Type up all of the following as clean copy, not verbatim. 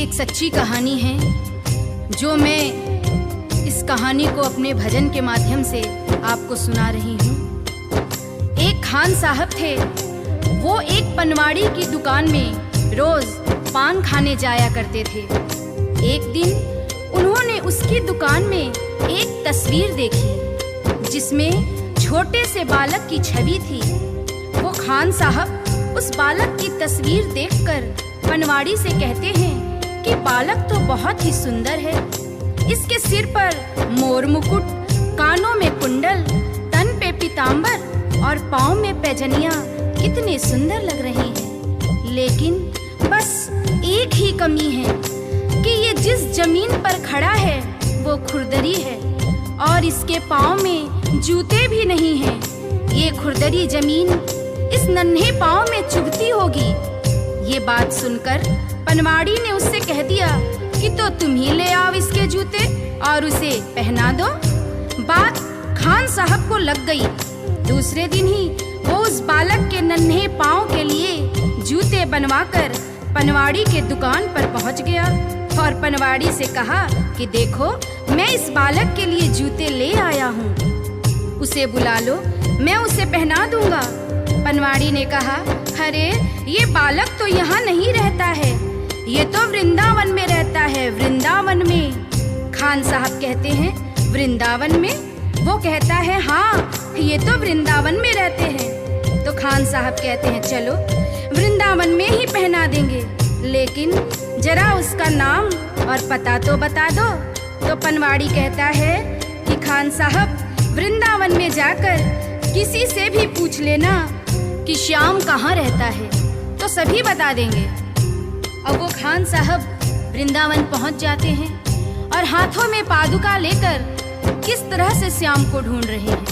एक सच्ची कहानी है जो मैं इस कहानी को अपने भजन के माध्यम से आपको सुना रही हूँ। एक खान साहब थे। वो एक पनवाड़ी की दुकान में रोज पान खाने जाया करते थे। एक दिन उन्होंने उसकी दुकान में एक तस्वीर देखी जिसमें छोटे से बालक की छवि थी। वो खान साहब उस बालक की तस्वीर देखकर पनवाड़ी से कहते हैं कि बालक तो बहुत ही सुंदर है। इसके सिर पर मोर मुकुट, कानों में कुंडल, तन पे पीतांबर और पाँव में पैजनियां कितने सुंदर लग रही हैं। लेकिन बस एक ही कमी है कि ये जिस जमीन पर खड़ा है वो खुरदरी है और इसके पाँव में जूते भी नहीं हैं। ये खुरदरी जमीन इस नन्हे पाँव में चुभती होगी। ये बात सुनकर पनवाड़ी ने उससे कह दिया कि तो तुम ही ले आओ इसके जूते और उसे पहना दो। बात खान साहब को लग गई। दूसरे दिन ही वो उस बालक के नन्हे पाँव के लिए जूते बनवाकर पनवाड़ी के दुकान पर पहुंच गया और पनवाड़ी से कहा कि देखो, मैं इस बालक के लिए जूते ले आया हूँ, उसे बुला लो, मैं उसे पहना दूंगा। पनवाड़ी ने कहा, अरे ये बालक तो यहाँ नहीं रहता है, ये तो वृंदावन में रहता है, वृंदावन में। खान साहब कहते हैं, वृंदावन में? वो कहता है, हाँ, ये तो वृंदावन में रहते हैं। तो खान साहब कहते हैं, चलो वृंदावन में ही पहना देंगे, लेकिन जरा उसका नाम और पता तो बता दो। तो पनवाड़ी कहता है कि खान साहब, वृंदावन में जाकर किसी से भी पूछ लेना कि श्याम कहाँ रहता है, तो सभी बता देंगे। अब वो खान साहब वृंदावन पहुंच जाते हैं और हाथों में पादुका लेकर किस तरह से श्याम को ढूंढ रहे हैं।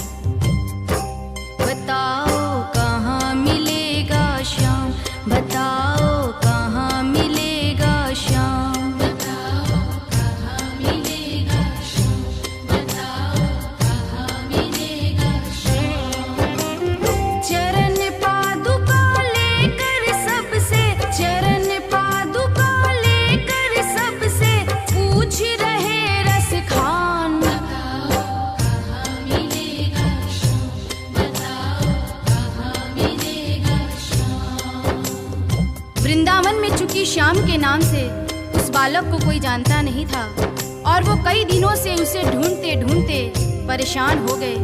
बताओ कहाँ मिलेगा श्याम, बताओ कहाँ मिलेगा श्याम, बताओ कहाँ मिलेगा श्याम, बताओ कहाँ मिलेगा श्याम। चरण पादुका लेकर सबसे, चरण पादुका लेकर सबसे पूछ रहे रस खान, बताओ कहाँ मिलेगा श्याम, बताओ कहाँ मिलेगा श्याम। वृंदावन में चूंकि श्याम के नाम से उस बालक को कोई जानता नहीं था और वो कई दिनों से उसे ढूंढते ढूंढते परेशान हो गए।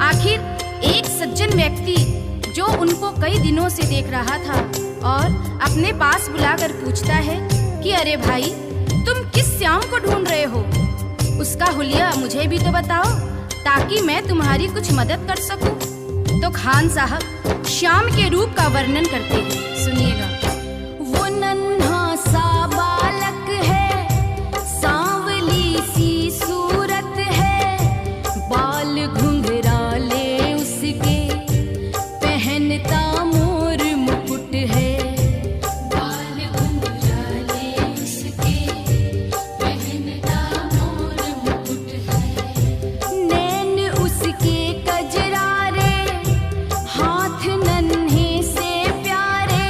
आखिर एक सज्जन व्यक्ति जो उनको कई दिनों से देख रहा था और अपने पास बुलाकर पूछता है कि अरे भाई, तुम किस श्याम को ढूंढ रहे हो? उसका हुलिया मुझे भी तो बताओ ताकि मैं तुम्हारी कुछ मदद कर सकूं। तो खान साहब श्याम के रूप का वर्णन करते हैं, सुनिएगा। वो नन्हा सा बालक है, सांवली सी सूरत है, बाल घुंघराले उसके, पहनता मोर मुकुट है, बाल घुंघराले उसके, पहनता मोर मुकुट है, नैन उसके कजरारे, हाथ नन्हे से प्यारे,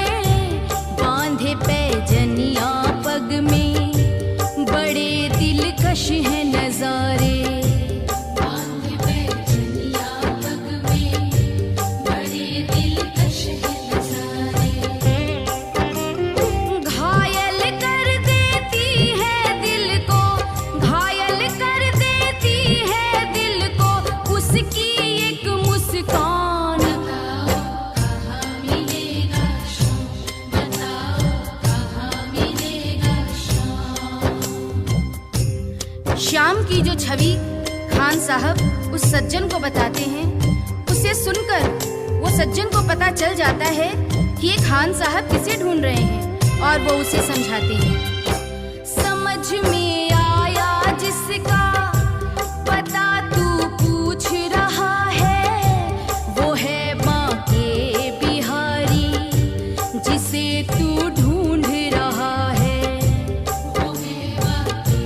बांधे पैजनिया पग में, बड़े दिलकश है नजारे, बांधे पैजनिया पग में, बड़े दिलकश है नजारे। घायल कर देती है दिल को, घायल कर देती है दिल को, उसकी एक मुस्कान, बताओ कहाँ मिलेगा श्याम, बताओ कहाँ मिलेगा श्याम। श्याम की जो छवि खान साहब उस सज्जन को बताते हैं, उसे सुनकर वो सज्जन को पता चल जाता है कि ये खान साहब किसे ढूंढ रहे हैं और वो उसे समझाते हैं। समझ में आया जिसका पता तू पूछ रहा है, वो है बांके बिहारी जिसे तू ढूंढ रहा है, वो है बांके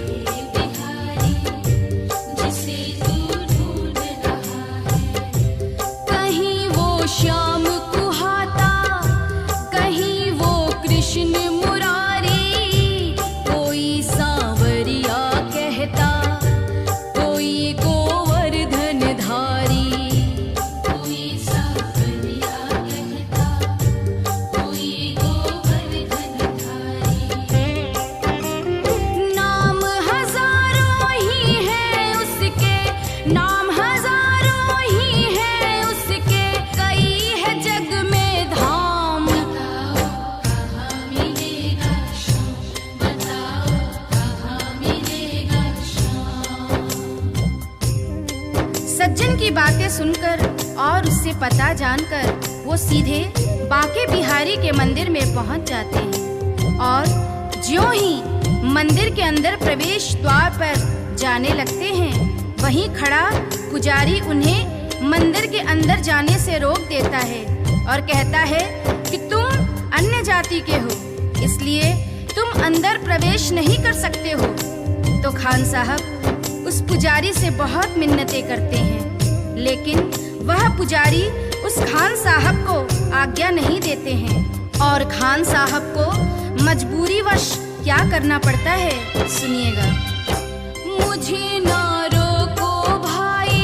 बिहारी जिसे तू ढूंढ रहा है। कहीं वो श्याम कुहाता, कहीं वो कृष्ण मुरारी, कोई की बातें सुनकर और उससे पता जानकर वो सीधे बांके बिहारी के मंदिर में पहुंच जाते हैं और ज्यों ही मंदिर के अंदर प्रवेश द्वार पर जाने लगते हैं, वहीं खड़ा पुजारी उन्हें मंदिर के अंदर जाने से रोक देता है और कहता है कि तुम अन्य जाति के हो, इसलिए तुम अंदर प्रवेश नहीं कर सकते हो। तो खान साहब उस पुजारी से बहुत मिन्नतें करते हैं, लेकिन वह पुजारी उस खान साहब को आज्ञा नहीं देते हैं और खान साहब को मजबूरीवश क्या करना पड़ता है, सुनिएगा। मुझे ना रोको भाई,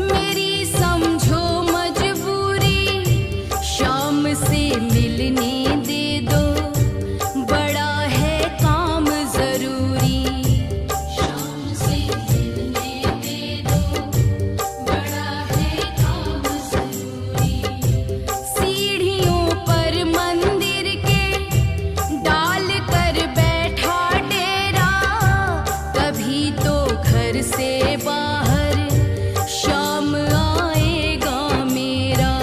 मेरी समझो मजबूरी, शाम से मिलने दे दो, बड़ा है काम जरूरी। शाम से मिलने दे दो, बड़ा है काम जरूरी। सीढ़ियों पर मंदिर के डाल कर बैठा डेरा, कभी तो घर से बाहर शाम आएगा मेरा,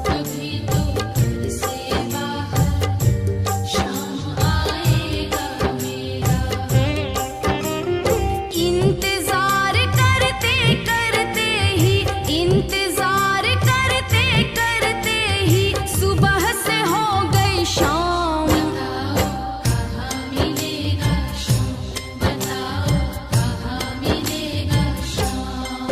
कभी तो घर से बाहर शाम आएगा मेरा। इंतजार करते करते ही, इंतजार करते करते ही सुबह से हो गई शाम। बताओ कहाँ मिलेगा शाम, बताओ कहाँ मिलेगा शाम।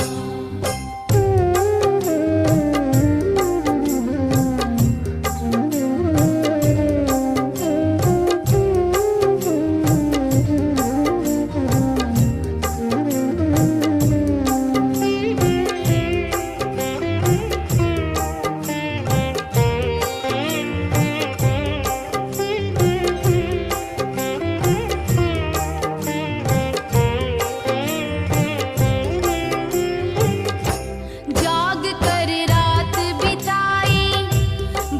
जाग कर रात बिताई,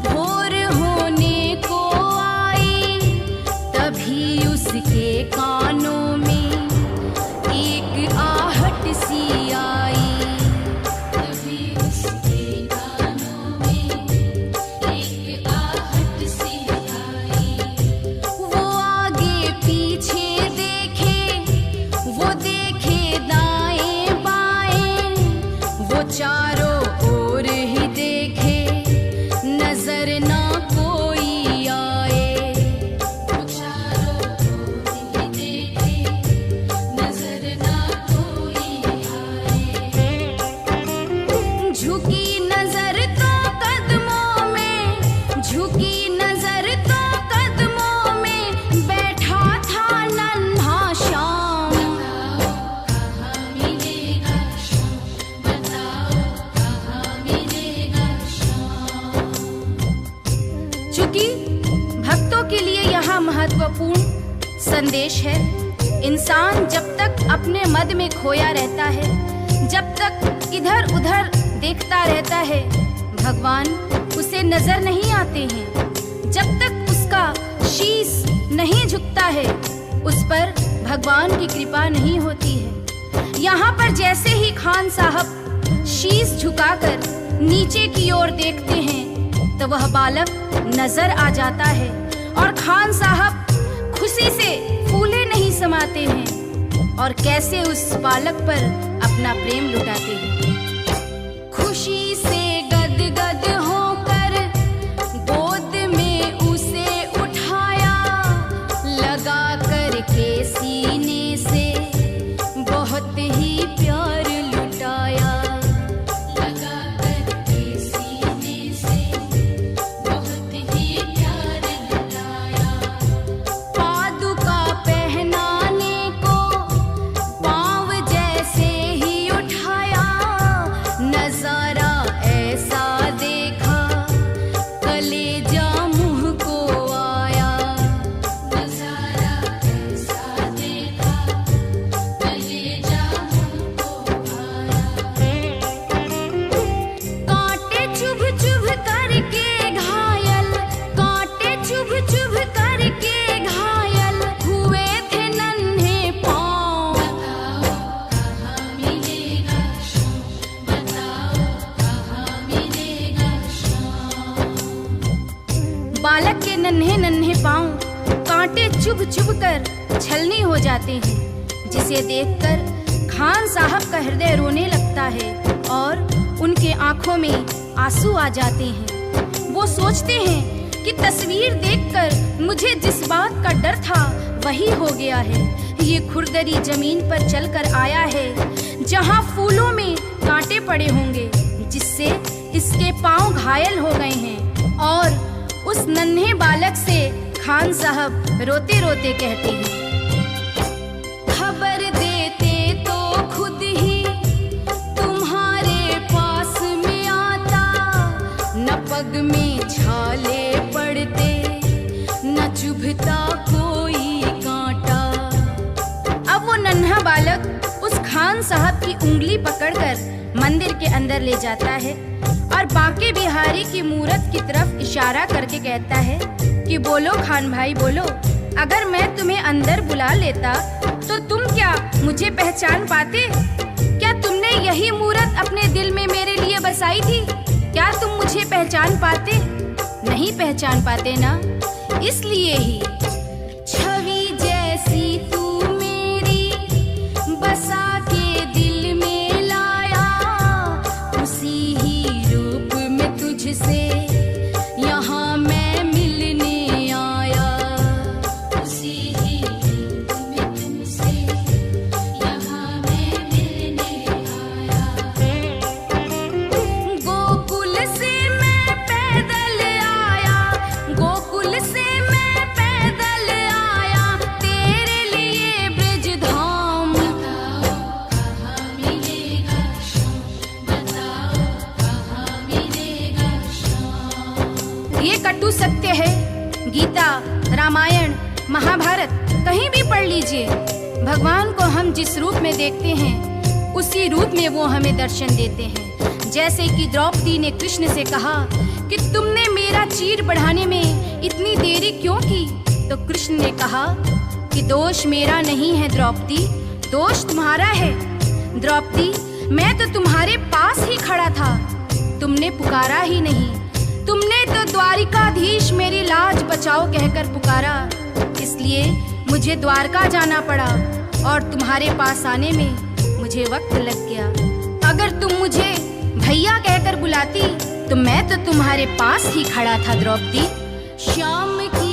भोर होने को आई, तभी उसके कानों में एक आहट सी आई, तभी उसके कानों में एक आहट सी आई। वो आगे पीछे देखे, वो देखे दाएं बाएं, वो चारों ओर ही देखे, नजर ना कोई आए। वो चारों ओर ही देखे, नजर ना कोई आए। झुकी नजर तो कदमों में, झुकी नजर तो कदमों में, बैठा था नन्हा श्याम। बताओ कहाँ मिलेगा शाम, बताओ कहाँ मिलेगा शाम। चूंकि भक्तों के लिए यहाँ महत्वपूर्ण संदेश है, इंसान जब तक अपने मद में खोया रहता है, जब तक इधर उधर देखता रहता है, भगवान उसे नजर नहीं आते हैं। जब तक उसका शीश नहीं झुकता है, उस पर भगवान की कृपा नहीं होती है। यहाँ पर जैसे ही खान साहब शीश झुकाकर नीचे की ओर देखते हैं, तो वह बालक नजर आ जाता है और खान साहब खुशी से फूले नहीं समाते हैं और कैसे उस बालक पर अपना प्रेम लुटाते हैं। खुशी से गदगद होकर गोद में उसे उठाया, लगा कर के सीने से बहुत ही प्यार लुटाया, लगा कर के सीने से बहुत ही प्यार लुटाया। पादुका पहनाने को पाँव जैसे ही उठाया, नजारा बालक के नन्हे नन्हे पांव कांटे चुभ चुभ कर छलनी हो जाते हैं, जिसे देखकर खान साहब का हृदय रोने लगता है और उनके आंखों में आंसू आ जाते हैं। वो सोचते हैं कि तस्वीर देखकर मुझे जिस बात का डर था वही हो गया है। ये खुरदरी जमीन पर चलकर आया है जहां फूलों में कांटे पड़े होंगे, जिससे इसके पांव घायल हो गए हैं। और उस नन्हे बालक से खान साहब रोते रोते कहते हैं, खबर देते तो खुद ही तुम्हारे पास में आता, न पग में छाले पड़ते न चुभता कोई कांटा। अब वो नन्हा बालक उस खान साहब की उंगली पकड़कर मंदिर के अंदर ले जाता है और बांके बिहारी की मूरत की तरफ इशारा करके कहता है कि बोलो खान भाई बोलो, अगर मैं तुम्हें अंदर बुला लेता तो तुम क्या मुझे पहचान पाते? क्या तुमने यही मूरत अपने दिल में मेरे लिए बसाई थी? क्या तुम मुझे पहचान पाते? नहीं पहचान पाते ना? इसलिए ही छवि जैसी तू मेरी बसा के दिल में लाया, उसी ही रूप में तुझसे यहाँ मैं मिलने आया, उसी ही रूप में तुझसे यहाँ मैं मिलने आया। गोकुल से मैं पैदल आया, गोकुल से मैं पैदल आया, तेरे लिए ब्रजधाम। बताओ कहाँ मिलेगा श्याम, बताओ कहाँ मिलेगा श्याम। ये कटु सत्य है। गीता, रामायण, महाभारत कहीं भी पढ़ लीजिए, भगवान को हम जिस रूप में देखते हैं उसी रूप में वो हमें दर्शन देते हैं। जैसे कि द्रौपदी ने कृष्ण से कहा कि तुमने मेरा चीर बढ़ाने में इतनी देरी क्यों की? तो कृष्ण ने कहा कि दोष मेरा नहीं है द्रौपदी, दोष तुम्हारा है। द्रौपदी, मैं तो तुम्हारे पास ही खड़ा था, तुमने पुकारा ही नहीं। तुमने तो द्वारिकाधीश मेरी लाज बचाओ कहकर पुकारा, इसलिए मुझे द्वारका जाना पड़ा और तुम्हारे पास आने में मुझे वक्त लग गया। अगर तुम मुझे भैया कहकर बुलाती तो मैं तो तुम्हारे पास ही खड़ा था द्रौपदी। श्याम की